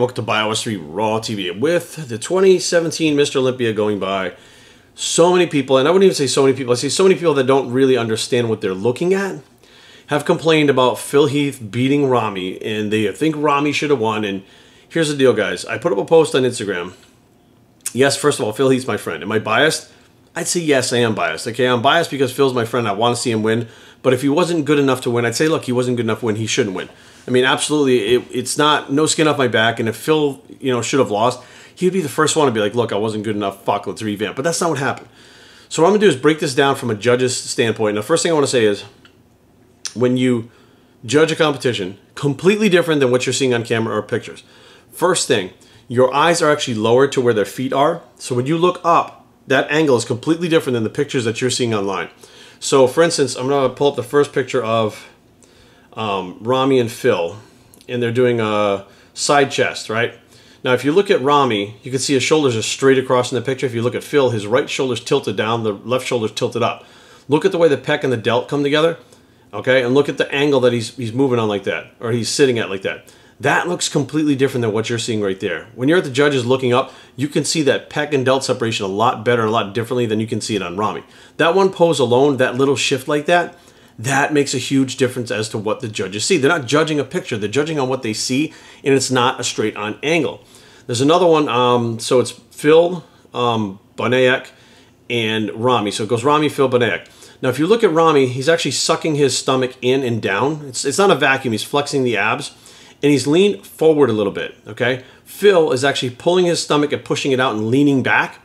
welcome to Biockickz Raw TV. With the 2017 Mr. Olympia going by, so many people, and I wouldn't even say so many people, I say so many people that don't really understand what they're looking at, have complained about Phil Heath beating Ramy, and they think Ramy should have won. And here's the deal, guys. I put up a post on Instagram. Yes, first of all, Phil Heath's my friend. Am I biased? I'd say yes, I am biased. Okay, I'm biased because Phil's my friend. I want to see him win. But if he wasn't good enough to win, I'd say, look, he wasn't good enough to win. He shouldn't win. I mean, absolutely, it's not no skin off my back. And if Phil, should have lost, he would be the first one to be like, look, I wasn't good enough. Fuck, let's revamp. But that's not what happened. So what I'm going to do is break this down from a judge's standpoint. And the first thing I want to say is, when you judge a competition, completely different than what you're seeing on camera or pictures. First thing, your eyes are actually lowered to where their feet are. So when you look up, that angle is completely different than the pictures that you're seeing online. So for instance, I'm going to pull up the first picture of Ramy and Phil, and they're doing a side chest, right? Now, if you look at Ramy, you can see his shoulders are straight across in the picture. If you look at Phil, his right shoulder's tilted down, the left shoulder's tilted up. Look at the way the pec and the delt come together, okay? And look at the angle that he's moving on like that, or he's sitting at like that. That looks completely different than what you're seeing right there. When you're at the judges looking up, you can see that pec and delt separation a lot better and a lot differently than you can see it on Ramy. That one pose alone, that little shift like that, that makes a huge difference as to what the judges see. They're not judging a picture. They're judging on what they see, and it's not a straight-on angle. There's another one. So it's Phil, Biockickz, and Ramy. So it goes Ramy, Phil, Biockickz. Now, if you look at Ramy, he's actually sucking his stomach in and down. It's not a vacuum. He's flexing the abs, and he's leaned forward a little bit, okay? Phil is actually pulling his stomach and pushing it out and leaning back.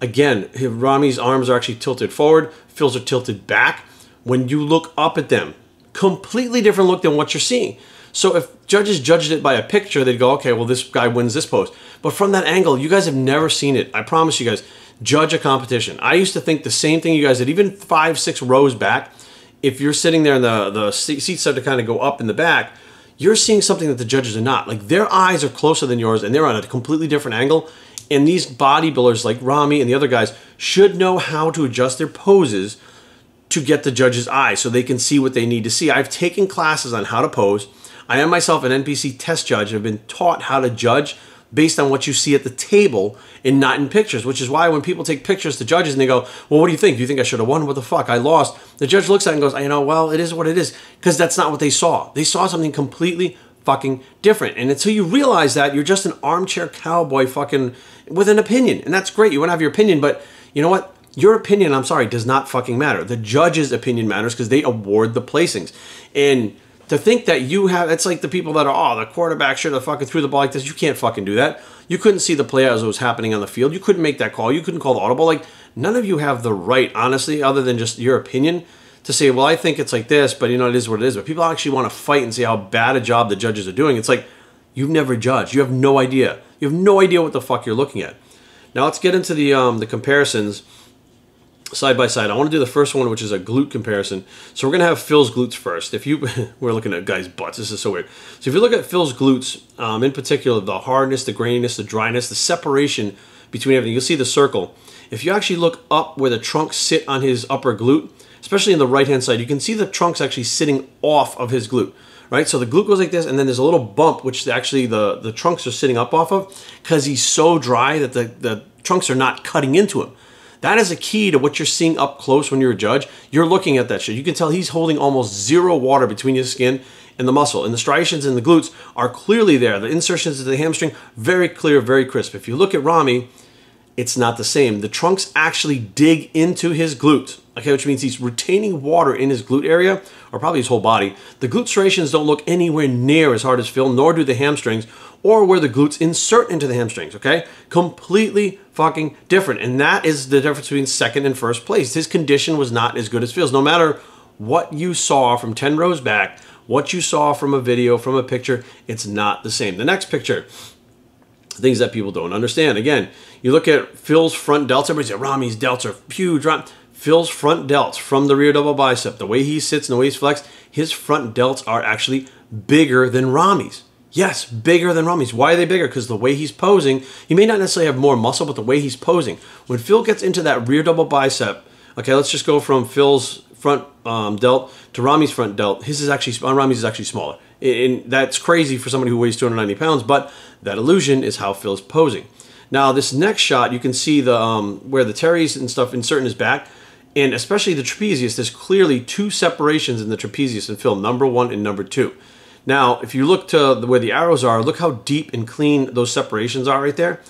Again, Ramy's arms are actually tilted forward. Phil's are tilted back. When you look up at them, completely different look than what you're seeing. So if judges judged it by a picture, they'd go, okay, well, this guy wins this pose. But from that angle, you guys have never seen it. I promise you guys, judge a competition. I used to think the same thing you guys did, even 5, 6 rows back. If you're sitting there and the seats start to kind of go up in the back, you're seeing something that the judges are not. Like, their eyes are closer than yours, and they're on a completely different angle. And these bodybuilders like Ramy and the other guys should know how to adjust their poses to get the judge's eye so they can see what they need to see. I've taken classes on how to pose. I am myself an NPC test judge. I've been taught how to judge based on what you see at the table and not in pictures, which is why when people take pictures to judges and they go, well, what do you think? Do you think I should have won? What the fuck? I lost. The judge looks at it and goes, well, it is what it is, because that's not what they saw. They saw something completely fucking different. And until you realize that, you're just an armchair cowboy fucking with an opinion. And that's great. You want to have your opinion, but you know what? Your opinion, I'm sorry, does not fucking matter. The judge's opinion matters because they award the placings. And to think that you have, it's like the people that are, the quarterback should have fucking threw the ball like this. You can't fucking do that. You couldn't see the play as it was happening on the field. You couldn't make that call. You couldn't call the audible. Like, none of you have the right, honestly, other than just your opinion, to say, well, I think it's like this, but it is what it is. But people actually want to fight and say how bad a job the judges are doing. It's like, you've never judged. You have no idea. You have no idea what the fuck you're looking at. Now let's get into the comparisons side by side. I want to do the first one, which is a glute comparison. So we're going to have Phil's glutes first. If you, we're looking at guys' butts. This is so weird. So if you look at Phil's glutes, in particular, the hardness, the graininess, the dryness, the separation between everything, you'll see the circle. If you actually look up where the trunks sit on his upper glute, especially in the right-hand side, you can see the trunks actually sitting off of his glute, right? So the glute goes like this, and then there's a little bump, which actually the trunks are sitting up off of, because he's so dry that the trunks are not cutting into him. That is a key to what you're seeing up close when you're a judge. You're looking at that shit. You can tell he's holding almost zero water between his skin and the muscle. And the striations in the glutes are clearly there. The insertions into the hamstring, very clear, very crisp. If you look at Ramy, it's not the same. The trunks actually dig into his glute, okay, which means he's retaining water in his glute area, or probably his whole body. The glute striations don't look anywhere near as hard as Phil, nor do the hamstrings, or where the glutes insert into the hamstrings, okay? Completely fucking different. And that is the difference between second and first place. His condition was not as good as Phil's. No matter what you saw from 10 rows back, what you saw from a video, from a picture, it's not the same. The next picture, things that people don't understand. Again, you look at Phil's front delts. Everybody says, Ramy's delts are huge. Phil's front delts from the rear double bicep, the way he sits and the way he's flexed, his front delts are actually bigger than Ramy's. Yes, bigger than Ramy's. Why are they bigger? Because the way he's posing, he may not necessarily have more muscle, but the way he's posing. When Phil gets into that rear double bicep, okay, let's just go from Phil's front delt to Ramy's front delt, his is actually, on Ramy's is actually smaller. And that's crazy for somebody who weighs 290 pounds, but that illusion is how Phil's posing. Now, this next shot, you can see the where the teres and stuff insert in his back, and especially the trapezius, there's clearly two separations in the trapezius in Phil, number 1 and number 2. Now, if you look to where the arrows are, look how deep and clean those separations are right there.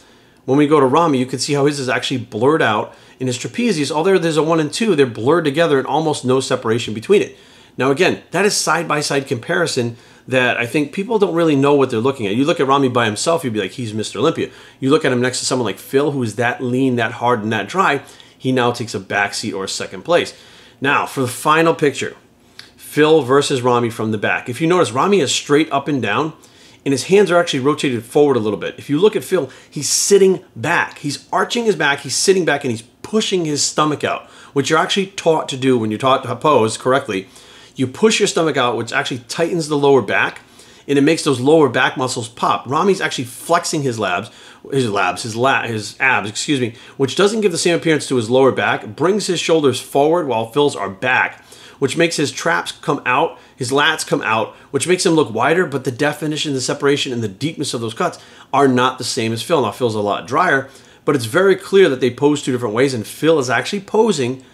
When we go to Ramy, you can see how his is actually blurred out. In his trapezius, although there's a 1 and 2, they're blurred together and almost no separation between it. Now, again, that is side-by-side comparison that I think people don't really know what they're looking at. You look at Ramy by himself, you'd be like, he's Mr. Olympia. You look at him next to someone like Phil, who is that lean, that hard, and that dry, he now takes a backseat or a second place. Now, for the final picture, Phil versus Ramy from the back. If you notice, Ramy is straight up and down, and his hands are actually rotated forward a little bit. If you look at Phil, he's sitting back. He's arching his back, he's sitting back, and he's pushing his stomach out, which you're actually taught to do when you're taught to pose correctly. You push your stomach out, which actually tightens the lower back, and it makes those lower back muscles pop. Ramy's actually flexing his abs, excuse me, which doesn't give the same appearance to his lower back, brings his shoulders forward while Phil's are back, which makes his traps come out, his lats come out, which makes him look wider, but the definition, the separation, and the deepness of those cuts are not the same as Phil. Now, Phil's a lot drier, but it's very clear that they pose two different ways, and Phil is actually posing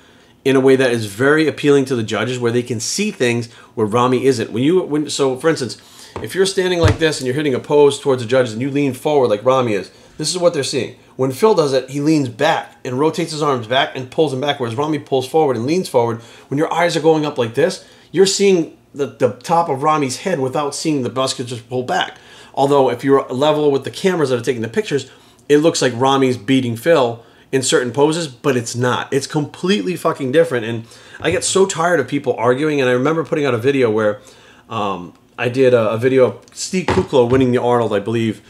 in a way that is very appealing to the judges, where they can see things where Ramy isn't. So, for instance, if you're standing like this and you're hitting a pose towards the judges and you lean forward like Ramy is, this is what they're seeing. When Phil does it, he leans back and rotates his arms back and pulls them back, whereas Ramy pulls forward and leans forward. When your eyes are going up like this, you're seeing the top of Ramy's head without seeing the musculature just pull back. Although, if you're level with the cameras that are taking the pictures, it looks like Ramy's beating Phil in certain poses, but it's not. It's completely fucking different, and I get so tired of people arguing. And I remember putting out a video where I did a video of Steve Kuklo winning the Arnold, I believe,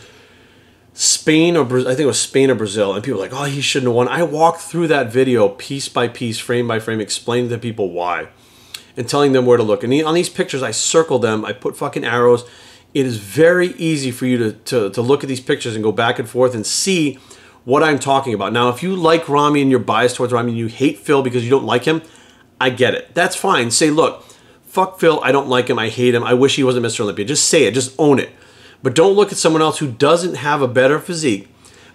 Spain or I think it was Spain or Brazil, and people were like, oh, he shouldn't have won. I walked through that video piece by piece, frame by frame, explaining to people why, and telling them where to look. And on these pictures, I circled them, I put fucking arrows. It is very easy for you to look at these pictures and go back and forth and see what I'm talking about. Now, if you like Ramy and you're biased towards Ramy and you hate Phil because you don't like him, I get it. That's fine. Say, look, fuck Phil, I don't like him, I hate him, I wish he wasn't Mr. Olympia. Just say it, just own it. But don't look at someone else who doesn't have a better physique.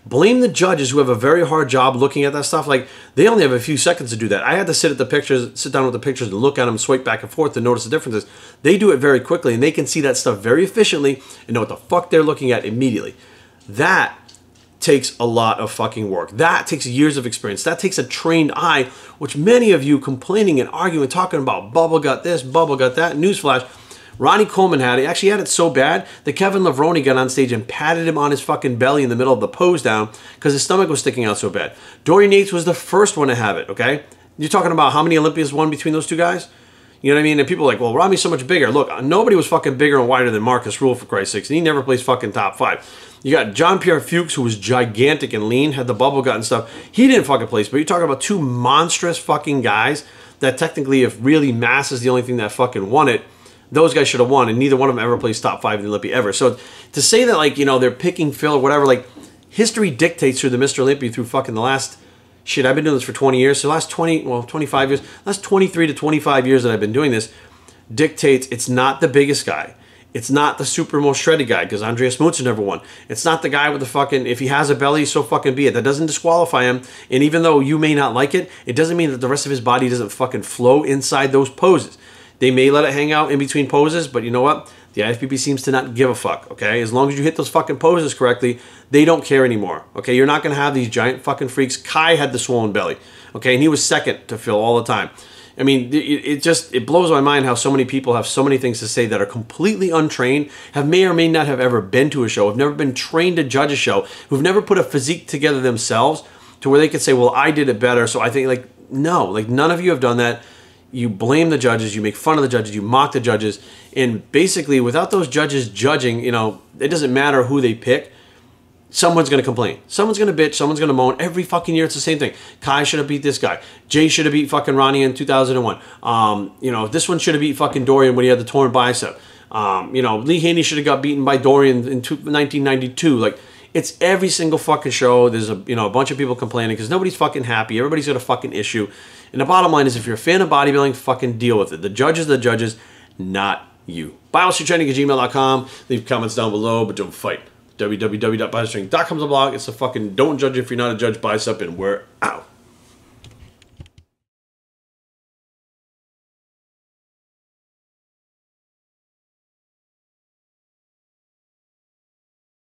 Blame the judges who have a very hard job looking at that stuff. Like, they only have a few seconds to do that. I had to sit down with the pictures and look at them, swipe back and forth to notice the differences. They do it very quickly, and they can see that stuff very efficiently and know what the fuck they're looking at immediately. That takes a lot of fucking work. That takes years of experience. That takes a trained eye, which many of you complaining and arguing, talking about bubble gut this, bubble gut that. Newsflash, Ronnie Coleman had it. Actually had it so bad that Kevin Levrone got on stage and patted him on his fucking belly in the middle of the pose down because his stomach was sticking out so bad. Dorian Yates was the first one to have it, okay? You're talking about how many Olympians won between those two guys? You know what I mean? And people are like, well, Ramy's so much bigger. Look, nobody was fucking bigger and wider than Marcus Rule, for Christ's sakes, and he never placed fucking top 5. You got Jean-Pierre Fuchs, who was gigantic and lean, had the bubble gut and stuff. He didn't fucking place, but you're talking about two monstrous fucking guys that technically, if really mass is the only thing that fucking won it, those guys should have won, and neither one of them ever placed top 5 in the Olympia ever. So to say that, like, you know, they're picking Phil or whatever, like, history dictates through the Mr. Olympia through fucking the last, shit, I've been doing this for 20 years, so the last 25 years, last 23 to 25 years that I've been doing this, dictates it's not the biggest guy. It's not the super most shredded guy, because Andreas Smutzen never won. It's not the guy with the fucking, if he has a belly, so fucking be it. That doesn't disqualify him. And even though you may not like it, it doesn't mean that the rest of his body doesn't fucking flow inside those poses. They may let it hang out in between poses, but you know what? The IFBB seems to not give a fuck, okay? As long as you hit those fucking poses correctly, they don't care anymore, okay? You're not going to have these giant fucking freaks. Kai had the swollen belly, okay? And he was second to Phil all the time. I mean, it blows my mind how so many people have so many things to say that are completely untrained, may or may not have ever been to a show, have never been trained to judge a show, who've never put a physique together themselves to where they could say, well, I did it better. So I think, like, no, like, none of you have done that. You blame the judges, you make fun of the judges, you mock the judges, and basically, without those judges judging, you know, it doesn't matter who they pick. Someone's going to complain. Someone's going to bitch. Someone's going to moan. Every fucking year, it's the same thing. Kai should have beat this guy. Jay should have beat fucking Ronnie in 2001. You know, this one should have beat fucking Dorian when he had the torn bicep. You know, Lee Haney should have got beaten by Dorian in 1992. Like, It's every single fucking show. There's a bunch of people complaining because nobody's fucking happy. Everybody's got a fucking issue. And the bottom line is, if you're a fan of bodybuilding, fucking deal with it. The judges are the judges, not you. BioStrengthTraining@gmail.com. Leave comments down below, but don't fight. www.biostrength.com is a blog. It's a fucking don't judge if you're not a judge bicep, and we're out.